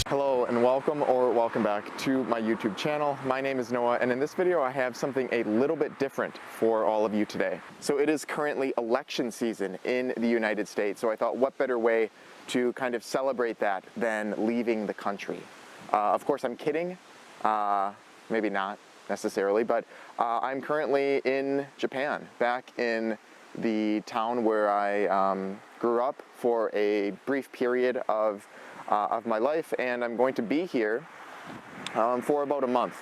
Hello and welcome back to my YouTube channel. My name is Noah, and in this video I have something a little bit different for all of you today. So it is currently election season in the United States, so I thought what better way to kind of celebrate that than leaving the country. Of course I'm kidding, maybe not necessarily, but I'm currently in Japan, back in the town where I grew up for a brief period of my life, and I'm going to be here for about a month.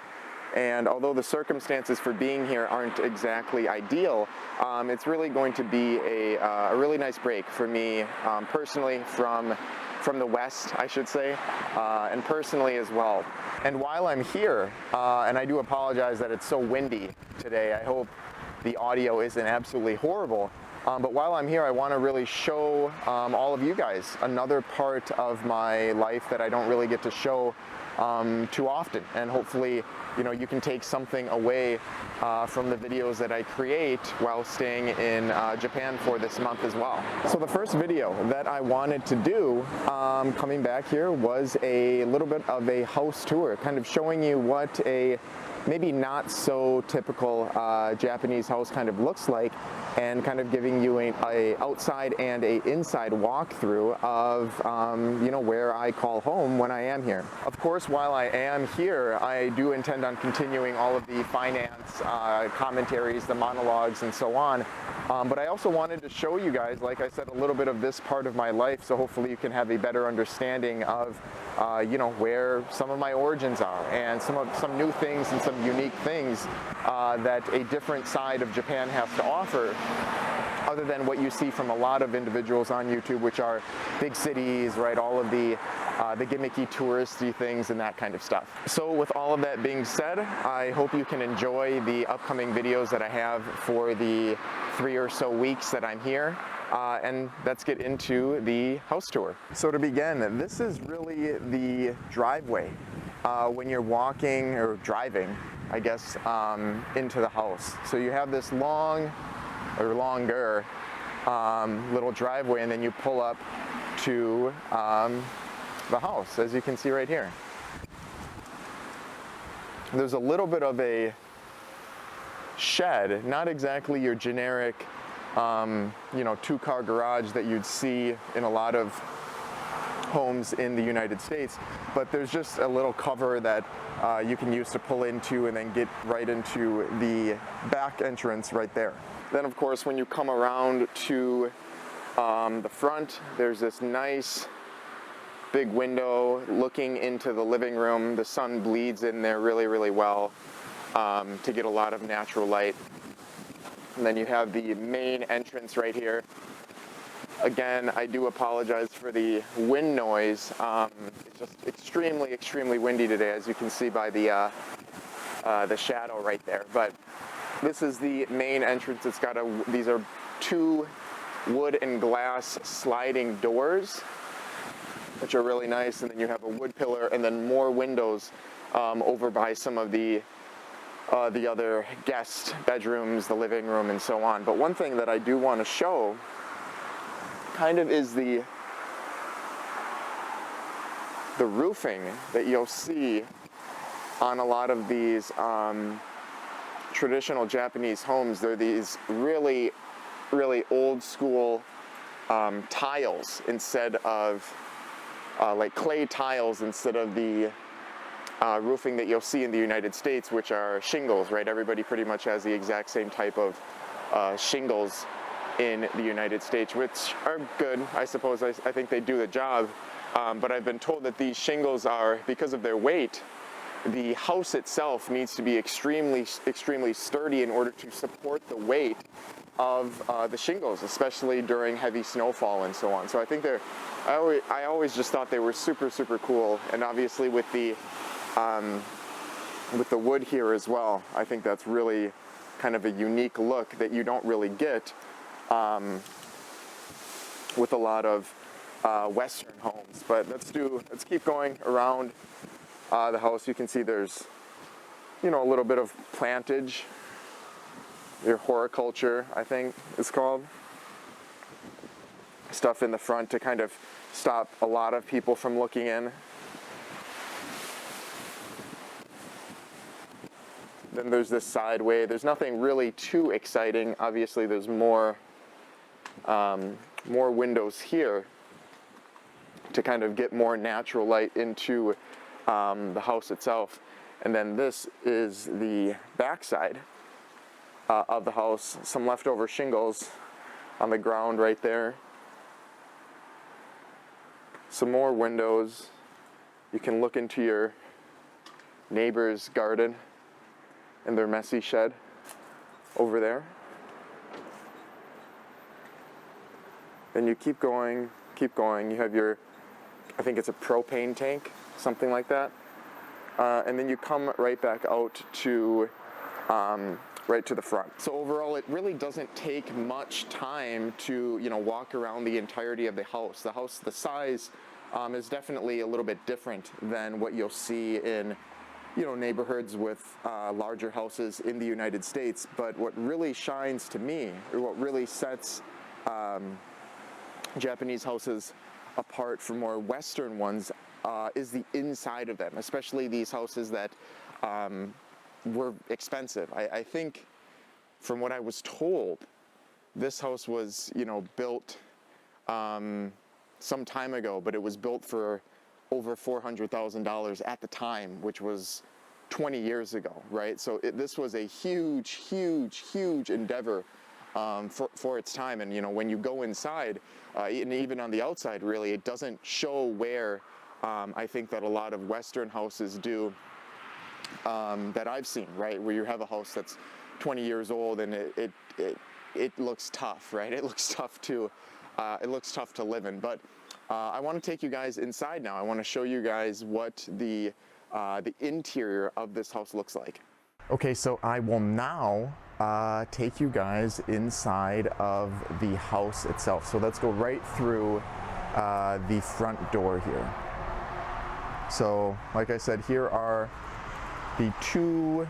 And although the circumstances for being here aren't exactly ideal, it's really going to be a really nice break for me personally from the West, I should say, and personally as well. And while I'm here, and I do apologize that it's so windy today, I hope the audio isn't absolutely horrible. But while I'm here, I want to really show all of you guys another part of my life that I don't really get to show too often. And hopefully, you can take something away from the videos that I create while staying in Japan for this month as well. So the first video that I wanted to do coming back here was a little bit of a house tour, kind of showing you what a maybe not so typical Japanese house kind of looks like, and kind of giving you a outside and a inside walkthrough of where I call home when I am here. Of course, while I am here, I do intend on continuing all of the finance commentaries, the monologues, and so on. But I also wanted to show you guys, like I said, a little bit of this part of my life, so hopefully you can have a better understanding of where some of my origins are, and some new things and some unique things that a different side of Japan has to offer, other than what you see from a lot of individuals on YouTube, which are big cities, right? All of the gimmicky touristy things and that kind of stuff. So with all of that being said, I hope you can enjoy the upcoming videos that I have for the 3 or so weeks that I'm here. And let's get into the house tour. So to begin, this is really the driveway when you're walking or driving, I guess, into the house. So you have this long or longer little driveway, and then you pull up to the house, as you can see right here. There's a little bit of a shed, not exactly your generic two-car garage that you'd see in a lot of homes in the United States, but there's just a little cover that you can use to pull into and then get right into the back entrance right there. Then of course, when you come around to the front, there's this nice big window looking into the living room. The sun bleeds in there really, really well to get a lot of natural light. And then you have the main entrance right here. Again, I do apologize for the wind noise. It's just extremely, extremely windy today, as you can see by the shadow right there. But this is the main entrance. It's got these are 2 wood and glass sliding doors, which are really nice. And then you have a wood pillar, and then more windows over by some of the other guest bedrooms, the living room, and so on. But one thing that I do want to show kind of is the roofing that you'll see on a lot of these traditional Japanese homes. They're these really, really old school tiles instead of like clay tiles instead of the roofing that you'll see in the United States, which are shingles, right? Everybody pretty much has the exact same type of shingles in the United States, which are good, I suppose. I think they do the job, but I've been told that these shingles are, because of their weight, the house itself needs to be extremely, extremely sturdy in order to support the weight of the shingles, especially during heavy snowfall and so on. So I think I always just thought they were super, super cool, and obviously with the wood here as well, I think that's really kind of a unique look that you don't really get with a lot of Western homes. But let's keep going around the house. You can see there's, a little bit of plantage your horticulture, I think it's called. Stuff in the front to kind of stop a lot of people from looking in. Then there's this sideway. There's nothing really too exciting. Obviously, there's more windows here to kind of get more natural light into the house itself. And then this is the back side of the house. Some leftover shingles on the ground right there. Some more windows. You can look into your neighbor's garden and their messy shed over there. Then you keep going. You have your, I think it's a propane tank, something like that. And then you come right back out to right to the front. So overall, it really doesn't take much time to, walk around the entirety of the house. The house, the size is definitely a little bit different than what you'll see in, neighborhoods with larger houses in the United States. But what really shines to me, or what really sets Japanese houses apart from more Western ones, is the inside of them, especially these houses that were expensive. I think, from what I was told, this house was, built some time ago, but it was built for over $400,000 at the time, which was 20 years ago, right? So this was a huge endeavor for its time. And when you go inside, and even on the outside, really, it doesn't show where I think that a lot of Western houses do, that I've seen, right? Where you have a house that's 20 years old and it looks tough, right? It looks tough to live in. But I want to take you guys inside now. I want to show you guys what the interior of this house looks like. Okay, so I will now take you guys inside of the house itself. So let's go right through the front door here. So, like I said, here are the two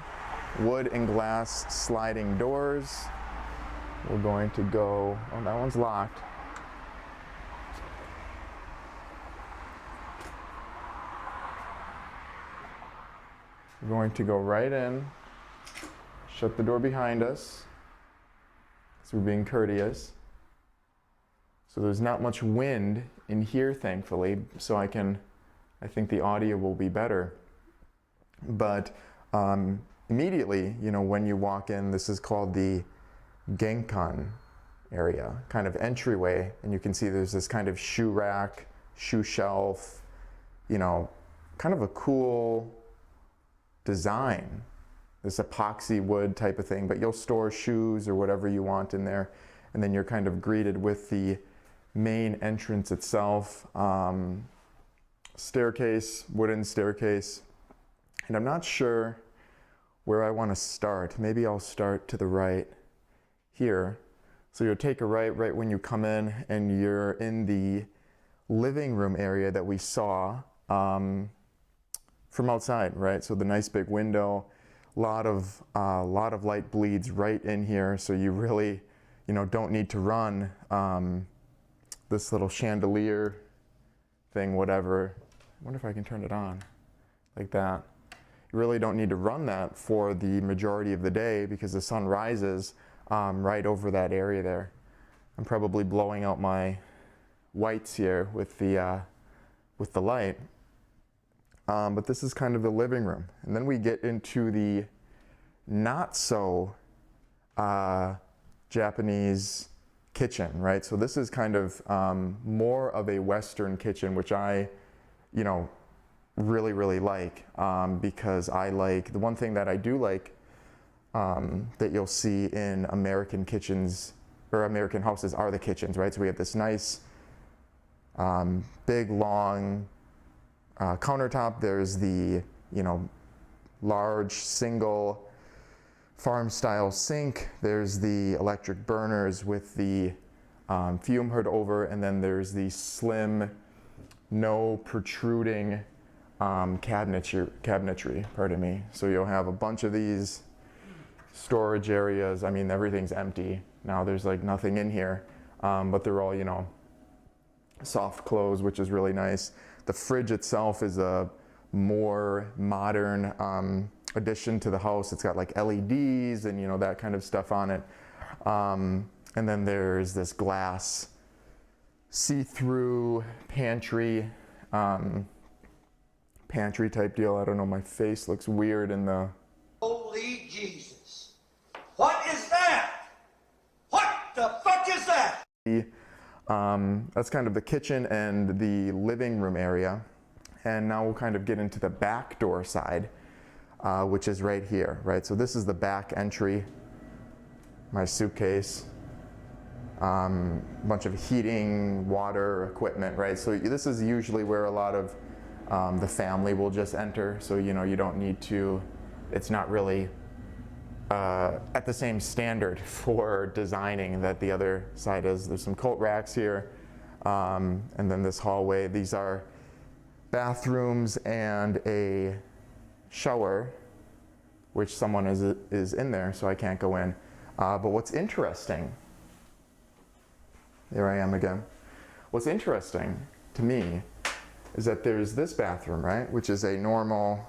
wood and glass sliding doors. We're going to go, oh, that one's locked. We're going to go right in, shut the door behind us, so we're being courteous. So there's not much wind in here, thankfully, so I think the audio will be better. But immediately, when you walk in, this is called the Genkan area, kind of entryway, and you can see there's this kind of shoe rack, shoe shelf, kind of a cool design, this epoxy wood type of thing, but you'll store shoes or whatever you want in there, and then you're kind of greeted with the main entrance itself. Staircase, wooden staircase, and I'm not sure where I want to start. Maybe I'll start to the right here. So you'll take a right when you come in, and you're in the living room area that we saw from outside, right? So the nice big window, a lot of light bleeds right in here, so you really, don't need to run this little chandelier thing, whatever. I wonder if I can turn it on like that. You really don't need to run that for the majority of the day because the sun rises right over that area there. I'm probably blowing out my whites here with the light. But this is kind of the living room. And then we get into the not so Japanese kitchen, right? So this is kind of more of a Western kitchen, which I, really like, because I like, the one thing that I do like that you'll see in American kitchens or American houses are the kitchens, right? So we have this nice big long countertop. There's the, large single farm style sink. There's the electric burners with the fume hood over, and then there's the slim, no protruding cabinetry, pardon me. So you'll have a bunch of these storage areas. I mean, everything's empty now. There's like nothing in here, but they're all, you know, soft close, which is really nice. The fridge itself is a more modern addition to the house. It's got like LEDs and, you know, that kind of stuff on it. And then there's this glass see-through pantry type deal. I don't know, my face looks weird in the... Holy Jesus. What is that? What the fuck is that? That's kind of the kitchen and the living room area. And now we'll kind of get into the back door side, which is right here, right? So this is the back entry, my suitcase, bunch of heating, water equipment, right? So this is usually where a lot of the family will just enter. So, you know, you don't need to, it's not really at the same standard for designing that the other side is. There's some coat racks here, and then this hallway. These are bathrooms and a shower, which someone is in there, so I can't go in. But what's interesting, there I am again. What's interesting to me is that there's this bathroom, right, which is a normal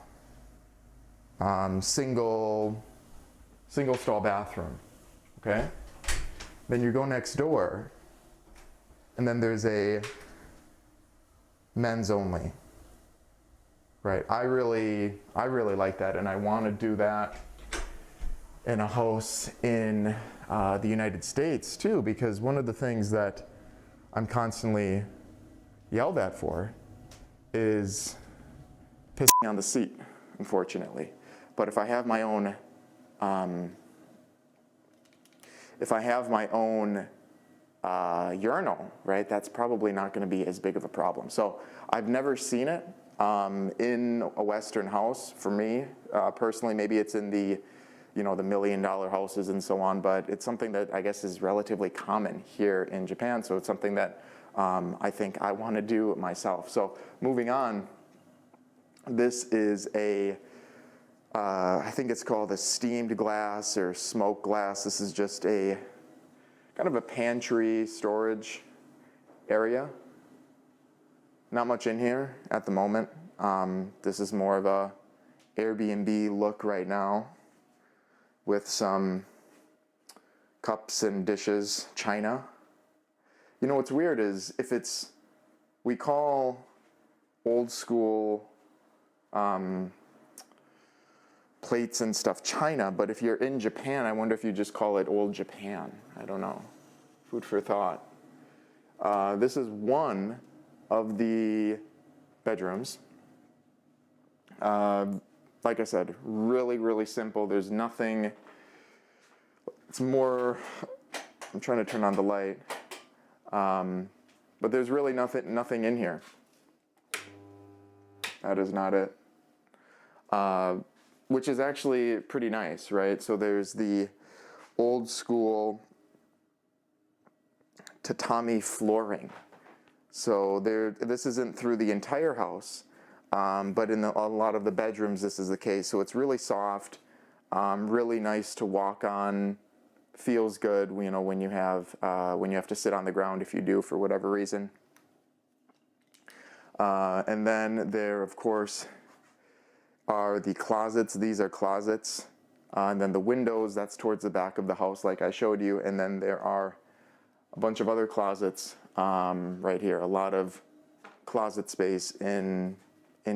single stall bathroom, okay? Then you go next door, and then there's a men's only, right? I really like that, and I want to do that in a house in the United States too, because one of the things that I'm constantly yelled at for is pissing on the seat, unfortunately. But if I have my own urinal, right, that's probably not going to be as big of a problem. So I've never seen it in a Western house. For me personally, maybe it's in the, you know, the $1 million houses and so on, but it's something that I guess is relatively common here in Japan. So it's something that I think I want to do myself. So moving on, this is a I think it's called a steamed glass or smoke glass. This is just a kind of a pantry storage area. Not much in here at the moment. This is more of a Airbnb look right now with some cups and dishes, china. You know what's weird is we call old school plates and stuff china, but if you're in Japan, I wonder if you just call it old Japan. I don't know. Food for thought. This is one of the bedrooms. Like I said, really simple. There's nothing, it's more, I'm trying to turn on the light, but there's really nothing in here. That is not it. Which is actually pretty nice, right? So there's the old school tatami flooring. So this isn't through the entire house, but in a lot of the bedrooms this is the case. So it's really soft, really nice to walk on, feels good, you know, when you have to sit on the ground if you do for whatever reason. And then there, of course, are the closets. These are closets. And then the windows, that's towards the back of the house like I showed you. And then there are a bunch of other closets right here. A lot of closet space in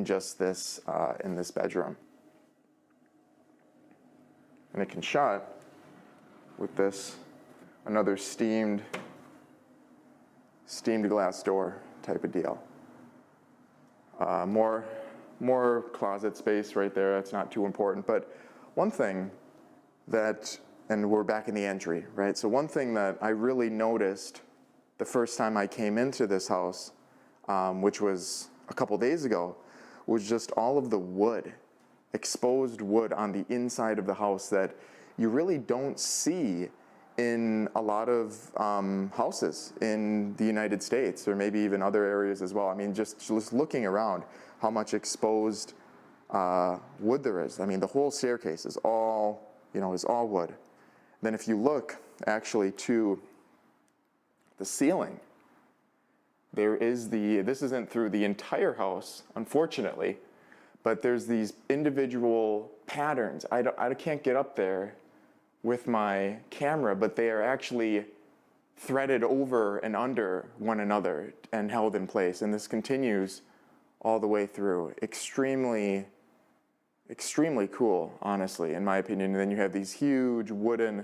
just this, in this bedroom. And it can shut with this, another steamed glass door type of deal. More closet space right there. That's not too important. But one thing that, and we're back in the entry, right? So one thing that I really noticed the first time I came into this house, which was a couple days ago, was just all of the wood, exposed wood on the inside of the house that you really don't see in a lot of houses in the United States, or maybe even other areas as well. I mean, just looking around, how much exposed wood there is. I mean, the whole staircase is all is all wood. Then if you look actually to the ceiling, this isn't through the entire house, unfortunately, but there's these individual patterns. I can't get up there with my camera, but they are actually threaded over and under one another and held in place. And this continues all the way through. Extremely, extremely cool, honestly, in my opinion. And then you have these huge wooden,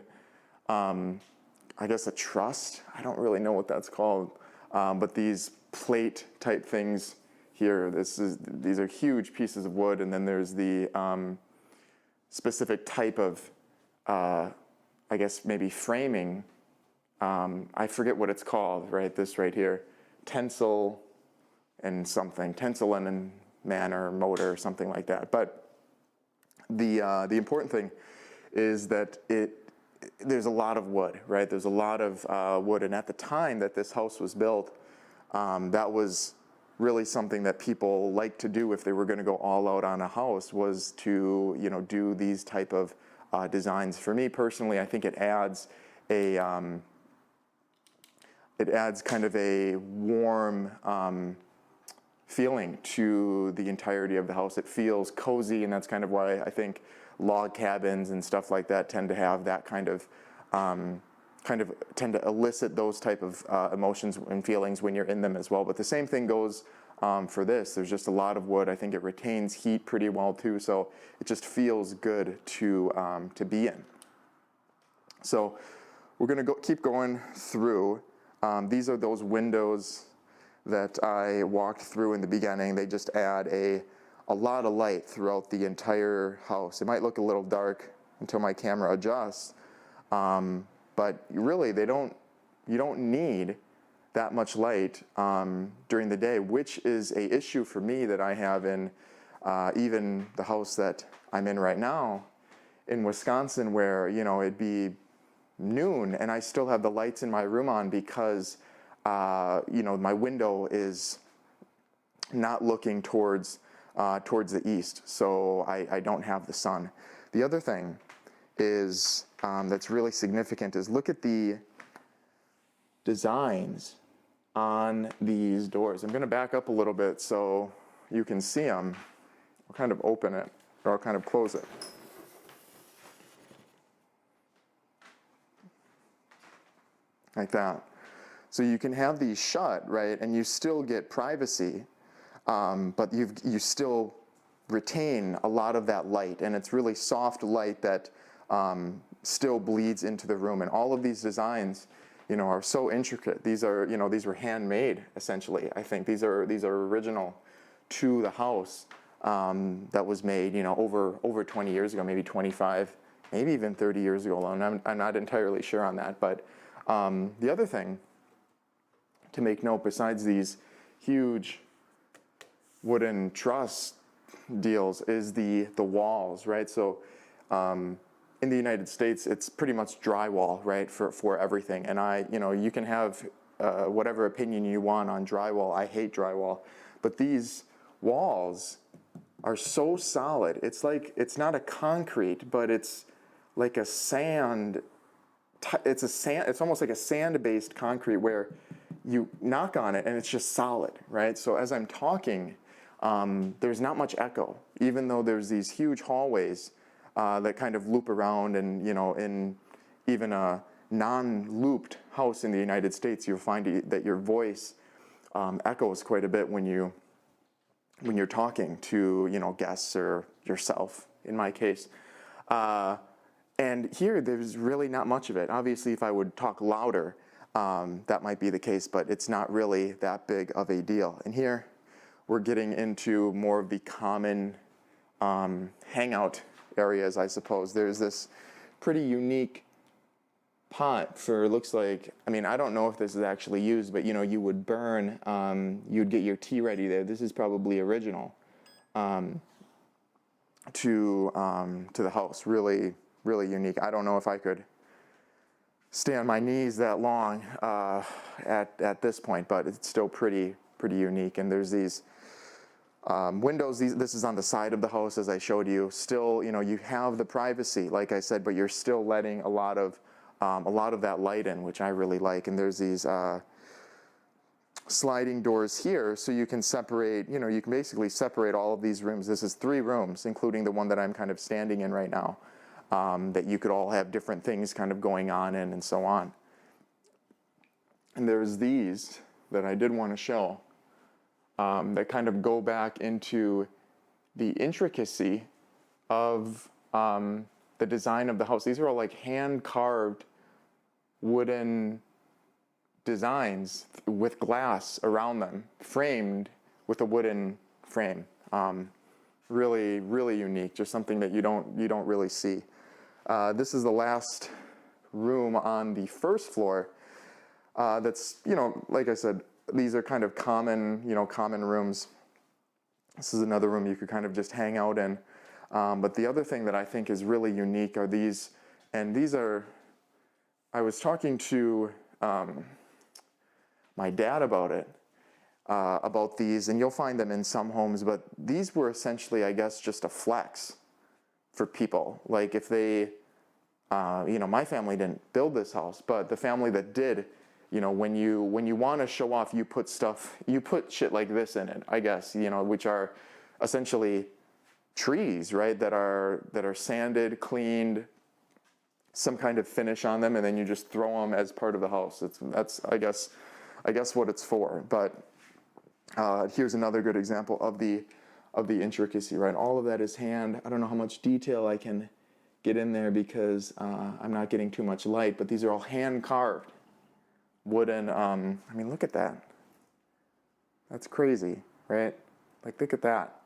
I guess a truss. I don't really know what that's called, but these plate type things here. These are huge pieces of wood, and then there's the specific type of, I guess maybe framing. I forget what it's called, right? This right here, tensile and manor, motor, or something like that. But the important thing is that there's a lot of wood, right? There's a lot of wood, and at the time that this house was built, that was really something that people like to do if they were going to go all out on a house, was to do these type of designs. For me personally, I think it adds kind of a warm feeling to the entirety of the house. It feels cozy, and that's kind of why I think log cabins and stuff like that tend to have that kind of tend to elicit those type of emotions and feelings when you're in them as well. But the same thing goes for this. There's just a lot of wood. I think it retains heat pretty well too, so it just feels good to be in. So we're going to keep going through. These are those windows that I walked through in the beginning. They just add a lot of light throughout the entire house. It might look a little dark until my camera adjusts, but really you don't need that much light during the day, which is a issue for me that I have in even the house that I'm in right now in Wisconsin, where it'd be noon and I still have the lights in my room on because my window is not looking towards the east, so I don't have the sun. The other thing is that's really significant is look at the designs on these doors. I'm going to back up a little bit so you can see them. I'll kind of open it, or I'll kind of close it. Like that. So you can have these shut, right, and you still get privacy, but you still retain a lot of that light, and it's really soft light that still bleeds into the room. And all of these designs, are so intricate. These were handmade, essentially. I think these are original to the house that was made, over 20 years ago, maybe 25, maybe even 30 years ago. And I'm not entirely sure on that, but the other thing to make note, besides these huge wooden truss deals, is the walls, right? So in the United States, it's pretty much drywall, right, for everything. And you can have whatever opinion you want on drywall. I hate drywall, but these walls are so solid. It's not a concrete, but it's like a sand. It's almost like a sand-based concrete where you knock on it and it's just solid, right? So as I'm talking, there's not much echo, even though there's these huge hallways that kind of loop around, and in even a non-looped house in the United States, you'll find that your voice echoes quite a bit when you're talking to guests or yourself, in my case. And here, there's really not much of it. Obviously, if I would talk louder, that might be the case, but it's not really that big of a deal. And here, we're getting into more of the common hangout areas, I suppose. There's this pretty unique pot for, looks like, I don't know if this is actually used, but you would burn, you'd get your tea ready there. This is probably original to the house. Really, really unique. I don't know if I could stay on my knees that long at this point, but it's still pretty unique. And there's these Windows, this is on the side of the house as I showed you. Still, you have the privacy, like I said, but you're still letting a lot of that light in, which I really like. And there's these sliding doors here, so you can separate, you can basically separate all of these rooms. This is 3 rooms, including the one that I'm kind of standing in right now, that you could all have different things kind of going on in and so on. And there's these that I did want to show. That kind of go back into the intricacy of the design of the house. These are all like hand-carved wooden designs with glass around them, framed with a wooden frame. Really, really unique. Just something that you don't really see. This is the last room on the first floor. That's, like I said, these are kind of common rooms. This is another room you could kind of just hang out in. But the other thing that I think is really unique are these, and these are, I was talking to my dad about it, about these, and you'll find them in some homes, but these were essentially, I guess, just a flex for people. Like if they, my family didn't build this house, but the family that did, when you want to show off, you put shit like this in it, I guess, which are essentially trees, right? That are sanded, cleaned, some kind of finish on them, and then you just throw them as part of the house. That's I guess what it's for. But here's another good example of the intricacy, right? All of that is hand. I don't know how much detail I can get in there because I'm not getting too much light, but these are all hand carved. Wooden, look at that. That's crazy, right? Like, look at that.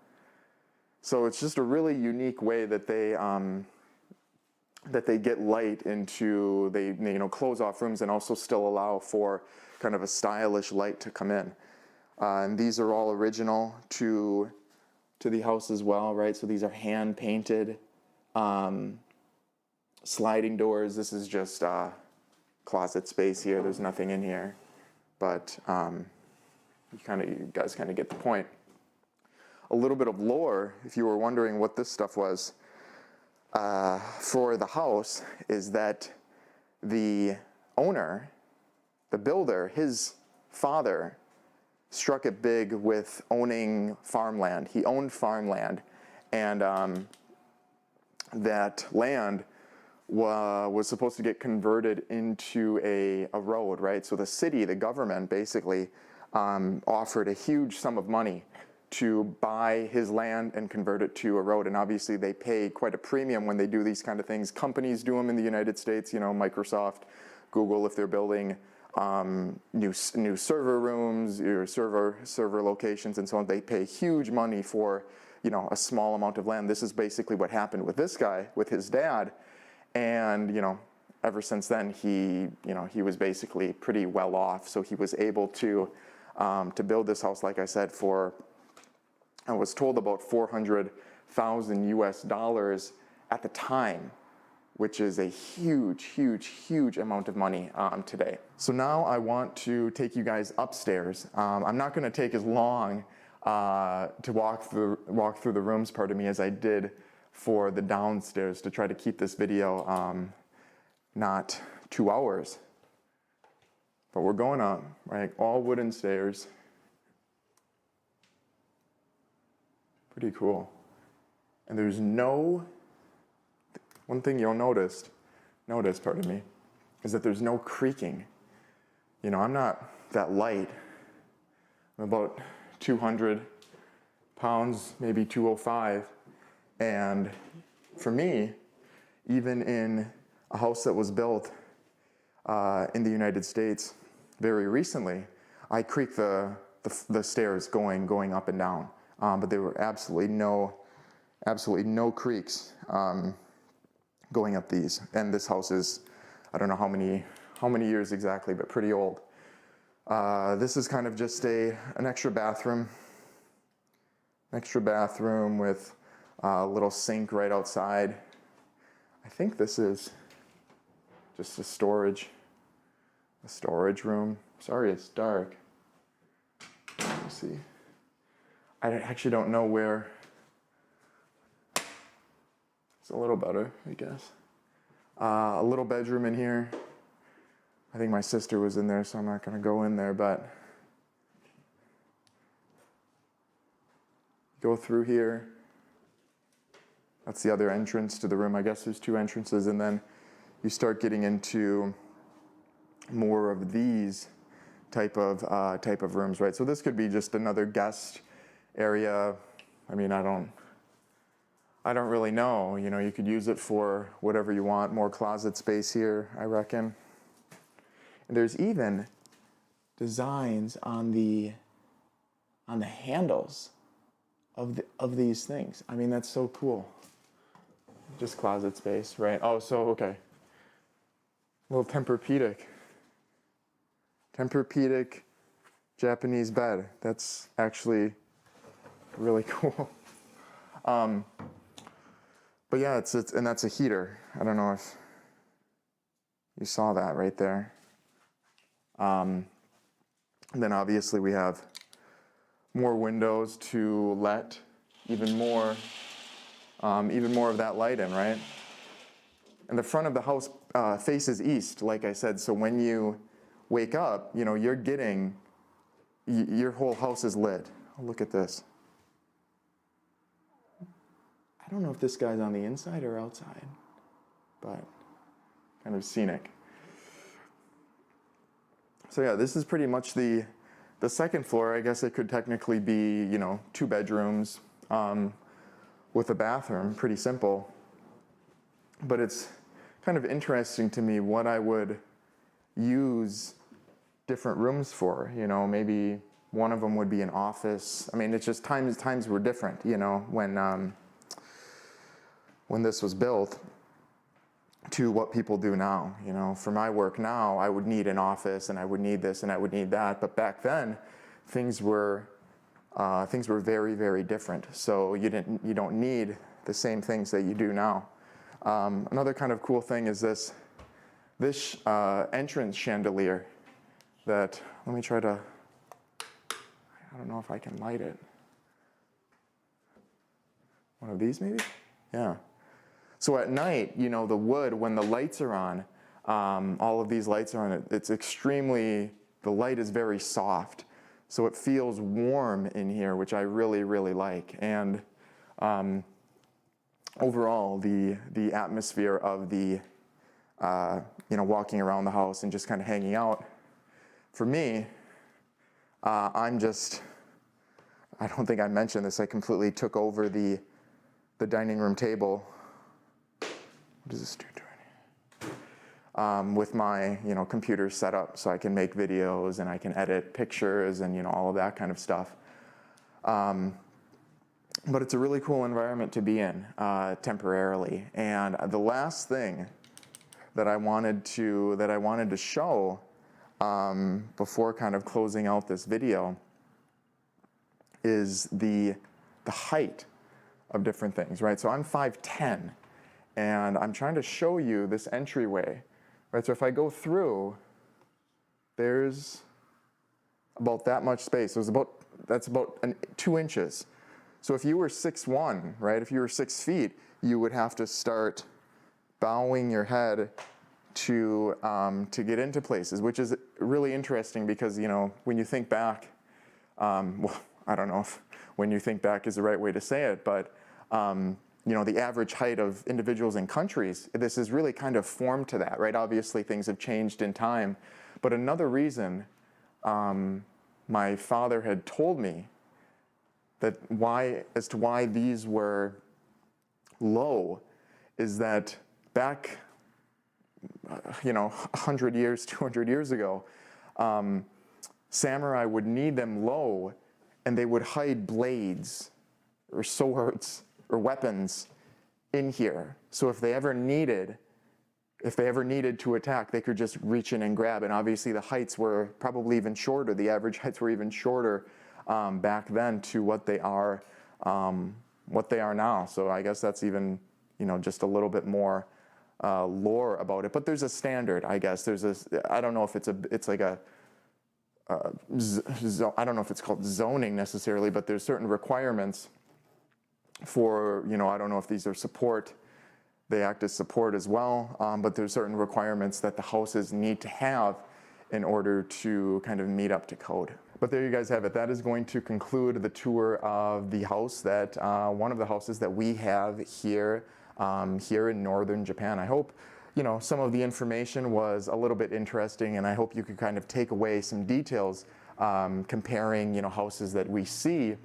So it's just a really unique way that they get light into, they close off rooms and also still allow for kind of a stylish light to come in. And these are all original to the house as well, right? So these are hand painted sliding doors. This is just closet space here. There's nothing in here, but you guys kind of get the point. A little bit of lore, if you were wondering what this stuff was, for the house, is that the owner, the builder, his father struck it big with owning farmland. He owned farmland, and that land was supposed to get converted into a road, right? So the city, the government, basically offered a huge sum of money to buy his land and convert it to a road. And obviously they pay quite a premium when they do these kind of things. Companies do them in the United States, Microsoft, Google, if they're building new server rooms, or server locations and so on. They pay huge money for, a small amount of land. This is basically what happened with this guy, with his dad. And, ever since then, he was basically pretty well off. So he was able to build this house, like I said, for, I was told, about $400,000 US at the time, which is a huge, huge, huge amount of money today. So now I want to take you guys upstairs. I'm not going to take as long to walk through the rooms, pardon me, as I did for the downstairs, to try to keep this video not 2 hours. But we're going up, right? All wooden stairs. Pretty cool. And there's one thing you'll notice, pardon me, is that there's no creaking. I'm not that light. I'm about 200 pounds, maybe 205. And for me, even in a house that was built in the United States very recently, I creaked the stairs going up and down. But there were absolutely no creaks going up these. And this house is, I don't know how many years exactly, but pretty old. This is kind of just an extra bathroom with a little sink right outside. I think this is just a storage room. Sorry, it's dark. Let me see. I actually don't know where. It's a little better, I guess. A little bedroom in here. I think my sister was in there, so I'm not going to go in there, but go through here. That's the other entrance to the room. I guess there's two entrances, and then you start getting into more of these type of rooms, right? So this could be just another guest area. I mean, I don't really know. You know, you could use it for whatever you want. More closet space here, I reckon. And there's even designs on the handles of these things. I mean, that's so cool. Just closet space, right? Oh, so okay. Little Tempur-Pedic Japanese bed. That's actually really cool. But yeah, it's and that's a heater. I don't know if you saw that right there. And then obviously we have more windows to let even more of that light in, right? And the front of the house faces east, like I said. So when you wake up, you know, you're getting, your whole house is lit. Oh, look at this. I don't know if this guy's on the inside or outside, but kind of scenic. So yeah, this is pretty much the second floor. I guess it could technically be, you know, 2 bedrooms with a bathroom, pretty simple. But it's kind of interesting to me what I would use different rooms for. You know, maybe one of them would be an office. I mean, it's just times were different, you know, when this was built to what people do now. You know, for my work now, I would need an office and I would need this and I would need that. But back then, things were very, very different. So you don't need the same things that you do now. Another kind of cool thing is this entrance chandelier that, let me try to, I don't know if I can light it. One of these maybe? Yeah. So at night, you know, the wood, when the lights are on, all of these lights are on, it's extremely, the light is very soft. So it feels warm in here, which I really, really like. And overall, the atmosphere of the, you know, walking around the house and just kind of hanging out, for me, I don't think I mentioned this, I completely took over the dining room table. What does this do to it? With my, you know, computer set up so I can make videos and I can edit pictures and, you know, all of that kind of stuff. But it's a really cool environment to be in temporarily. And the last thing that I wanted to show before kind of closing out this video is the height of different things, right? So I'm 5'10", and I'm trying to show you this entryway, right? So if I go through, there's about that much space. So that's about 2 inches. So if you were 6'1", right? If you were 6 feet, you would have to start bowing your head to get into places, which is really interesting because, you know, when you think back, well, I don't know if when you think back is the right way to say it, but you know, the average height of individuals in countries, this is really kind of formed to that, right? Obviously, things have changed in time. But another reason my father had told me as to why these were low is that back, you know, 100 years, 200 years ago, samurai would need them low and they would hide blades or swords or weapons in here. So if they ever needed to attack, they could just reach in and grab. And obviously the heights were probably even shorter. The average heights were even shorter back then to what they are now. So I guess that's even, you know, just a little bit more lore about it. But there's a standard, I guess. I don't know if it's like a I don't know if it's called zoning necessarily, but there's certain requirements for, I don't know if these are support, they act as support as well, but there's certain requirements that the houses need to have in order to kind of meet up to code. But there you guys have it. That is going to conclude the tour of the house that, one of the houses that we have here, here in northern Japan. I hope, some of the information was a little bit interesting, and I hope you could kind of take away some details comparing, houses that we see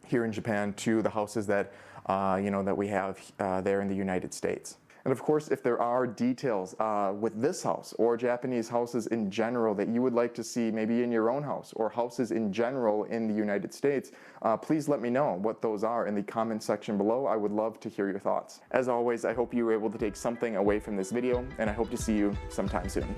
here in Japan to the houses that, that we have there in the United States. And of course, if there are details with this house or Japanese houses in general that you would like to see maybe in your own house or houses in general in the United States, please let me know what those are in the comment section below. I would love to hear your thoughts. As always, I hope you were able to take something away from this video, and I hope to see you sometime soon.